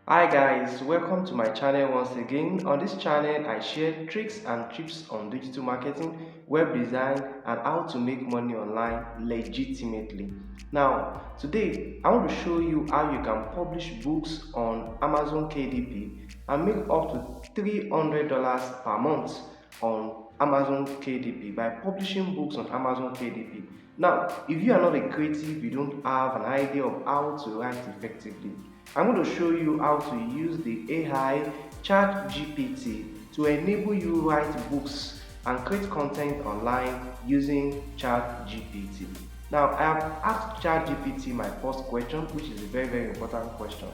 Hi guys, welcome to my channel once again. On this channel, I share tricks and tips on digital marketing, web design, and how to make money online legitimately. Now, today I want to show you how you can publish books on Amazon KDP and make up to $300 per month on Amazon KDP by publishing books on Amazon KDP. Now, if you are not a creative, you don't have an idea of how to write effectively, I'm going to show you how to use the AI Chat GPT to enable you write books and create content online using Chat GPT. Now, I have asked Chat GPT my first question, which is a very important question.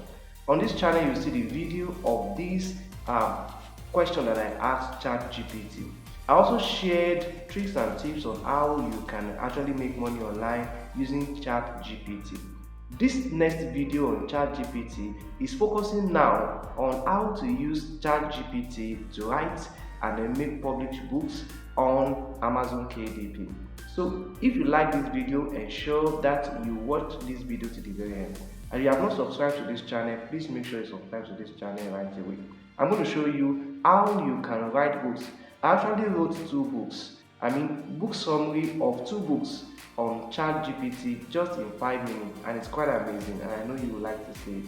On this channel, you see the video of this question that I asked Chat GPT. I also shared tricks and tips on how you can actually make money online using Chat GPT. This next video on ChatGPT is focusing now on how to use ChatGPT to write and then make published books on Amazon KDP. So if you like this video, ensure that you watch this video to the very end. And if you have not subscribed to this channel, please make sure you subscribe to this channel right away. I'm going to show you how you can write books. I actually wrote two books. Book summary of two books on ChatGPT just in 5 minutes, and it's quite amazing, and I know you would like to see it.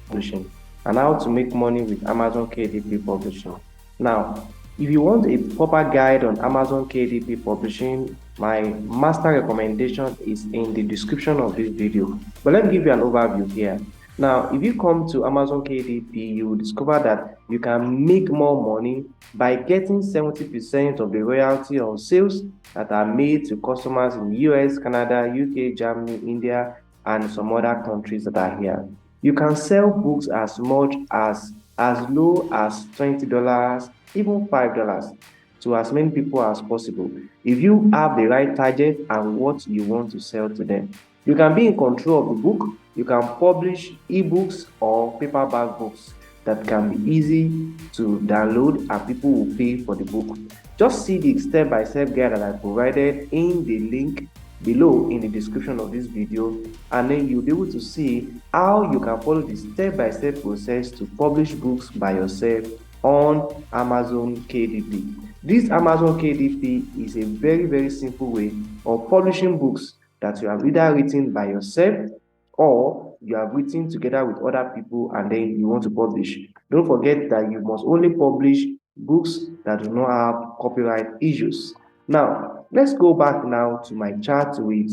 Publishing and how to make money with Amazon KDP publishing. Now, if you want a proper guide on Amazon KDP publishing, my master recommendation is in the description of this video. But let me give you an overview here. Now, if you come to Amazon KDP, you will discover that you can make more money by getting 70% of the royalty on sales that are made to customers in the US, Canada, UK, Germany, India, and some other countries that are here. You can sell books as much as low as $20, even $5 to as many people as possible if you have the right target and what you want to sell to them. You can be in control of the book. You can publish ebooks or paperback books that can be easy to download and people will pay for the book. Just see the step-by-step guide that I provided in the link below in the description of this video, and then you'll be able to see how you can follow the step-by-step process to publish books by yourself on Amazon KDP. This Amazon KDP is a very simple way of publishing books that you have either written by yourself or you have written together with other people and then you want to publish. Don't forget that you must only publish books that do not have copyright issues. Now, let's go back now to my chat with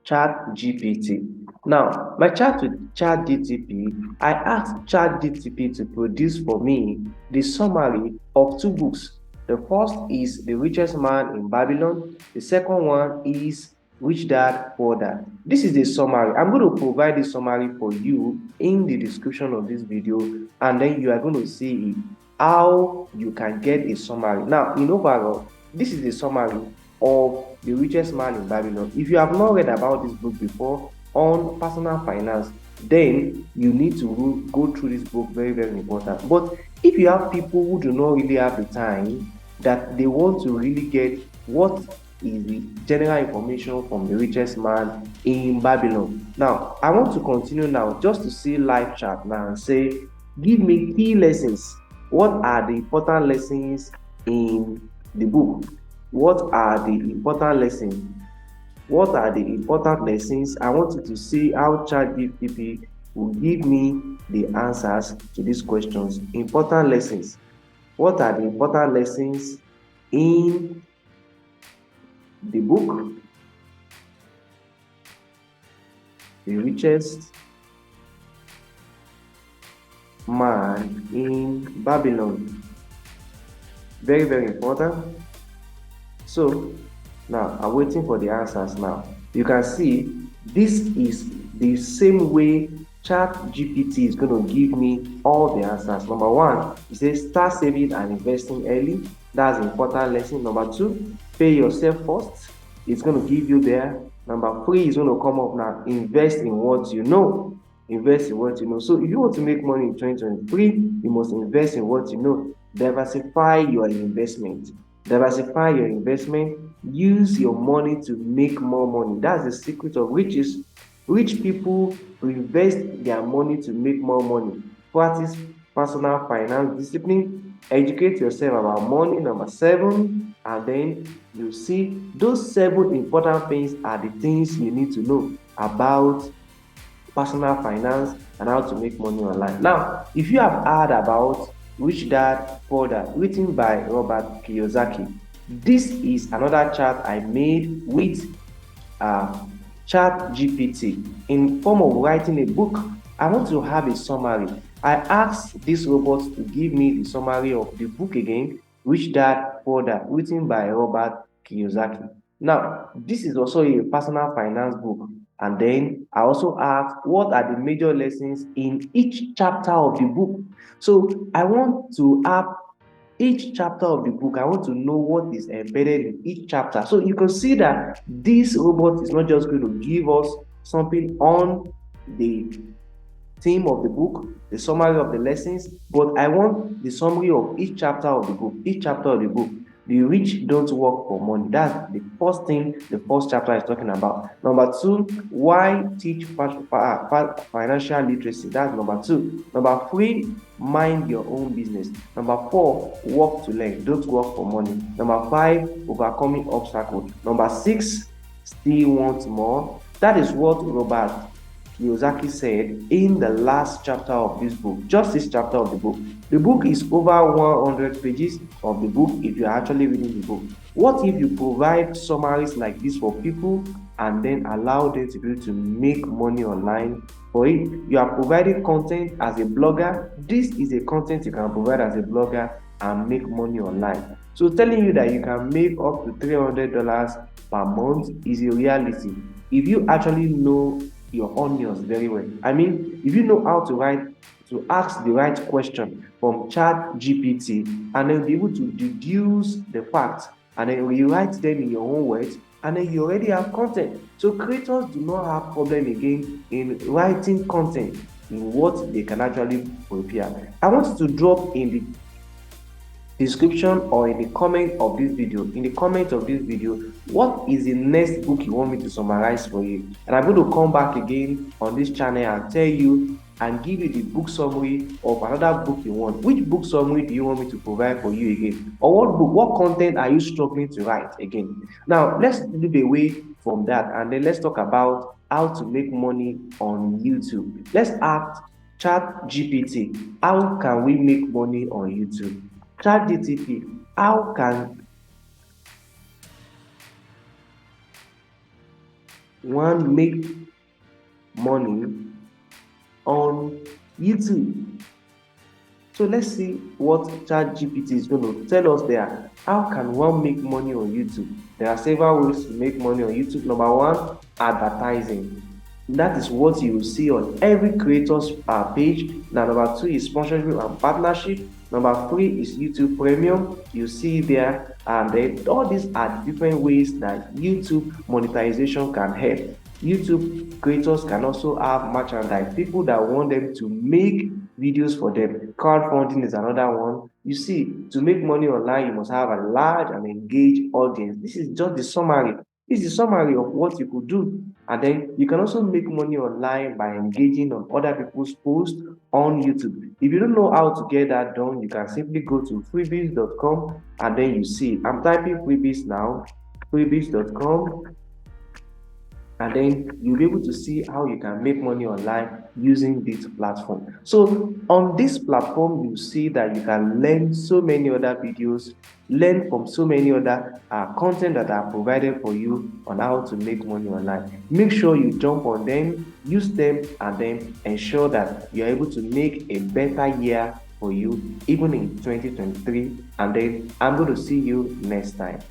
ChatGPT. Now, my chat with ChatGPT, I asked ChatGPT to produce for me the summary of two books. The first is The Richest Man in Babylon. The second one is Rich Dad Poor Dad. This is the summary. I'm going to provide the summary for you in the description of this video, and then you are going to see how you can get a summary. Now, in overall, this is the summary of The Richest Man in Babylon. If you have not read about this book before on personal finance, then you need to go through this book. Very important. But if you have people who do not really have the time, that they want to really get what is the general information from The Richest Man in Babylon. Now, I want to continue now just to see live chat now and say, give me key lessons. What are the important lessons in the book? What are the important lessons? What are the important lessons? I want you to see how ChatGPT will give me the answers to these questions. Important lessons. What are the important lessons in the book? The Richest Man in Babylon. Very important. So now I'm waiting for the answers now. You can see this is the same way ChatGPT is going to give me all the answers. Number one, it says start saving and investing early. That's an important lesson. Number two, pay yourself first. It's going to give you there. Number three is going to come up now. Invest in what you know. Invest in what you know. So if you want to make money in 2023, you must invest in what you know. Diversify your investment. Diversify your investment. Use your money to make more money. That's the secret of riches. Rich people invest their money to make more money. Practice personal finance discipline. Educate yourself about money, number 7. And then you see those 7 important things are the things you need to know about personal finance and how to make money online. Now, if you have heard about Rich Dad Poor Dad, written by Robert Kiyosaki, this is another chart I made with uh, chat GPT in form of writing a book. I want to have a summary. I asked this robot to give me the summary of the book again, Rich Dad Poor Dad, written by Robert Kiyosaki. Now, this is also a personal finance book. And then I also asked what are the major lessons in each chapter of the book. So I want to have each chapter of the book. I want to know what is embedded in each chapter. So you can see that this robot is not just going to give us something on the theme of the book, the summary of the lessons, but I want the summary of each chapter of the book. Each chapter of the book. The rich don't work for money. That's the first thing the first chapter is talking about. Number 2, why teach financial literacy. That's number 2. Number 3, mind your own business. Number 4, work to learn. Don't work for money. Number 5, overcoming obstacles. Number 6, still want more. That is what Robert Kiyosaki said in the last chapter of this book, just this chapter of the book. The book is over 100 pages of the book if you're actually reading the book. What if you provide summaries like this for people and then allow them to be able to make money online for it? You are providing content as a blogger. This is a content you can provide as a blogger and make money online. So telling you that you can make up to $300 per month is a reality if you actually know your onions very well. I mean, if you know how to ask the right question from chat GPT and then be able to deduce the facts and then rewrite them in your own words, and then you already have content. So creators do not have problem again in writing content in what they can actually prepare. I want you to drop in the description or in the comment of this video, what is the next book you want me to summarize for you, and I'm going to come back again on this channel and tell you and give you the book summary of another book you want. Which book summary do you want me to provide for you again, or what content are you struggling to write again? Now let's move away from that and then let's talk about how to make money on YouTube. Let's ask chat GPT, how can we make money on YouTube? ChatGPT, how can one make money on YouTube? So let's see what ChatGPT is going to tell us there. How can one make money on YouTube? There are several ways to make money on YouTube. Number 1, advertising. That is what you will see on every creator's page. Now, number 2 is sponsorship and partnership. Number 3 is YouTube Premium. You see there, and then all these are different ways that YouTube monetization can help. YouTube creators can also have merchandise, people that want them to make videos for them. Crowdfunding is another one. You see, to make money online, you must have a large and engaged audience. This is just the summary. This is the summary of what you could do. And then you can also make money online by engaging on other people's posts on YouTube. If you don't know how to get that done, you can simply go to freebies.com and then you see. I'm typing freebies now, freebies.com, and then you'll be able to see how you can make money online using this platform. So on this platform, you see that you can learn so many other videos, learn from so many other content that are provided for you on how to make money online. Make sure you jump on them, use them, and then ensure that you're able to make a better year for you even in 2023. And then I'm going to see you next time.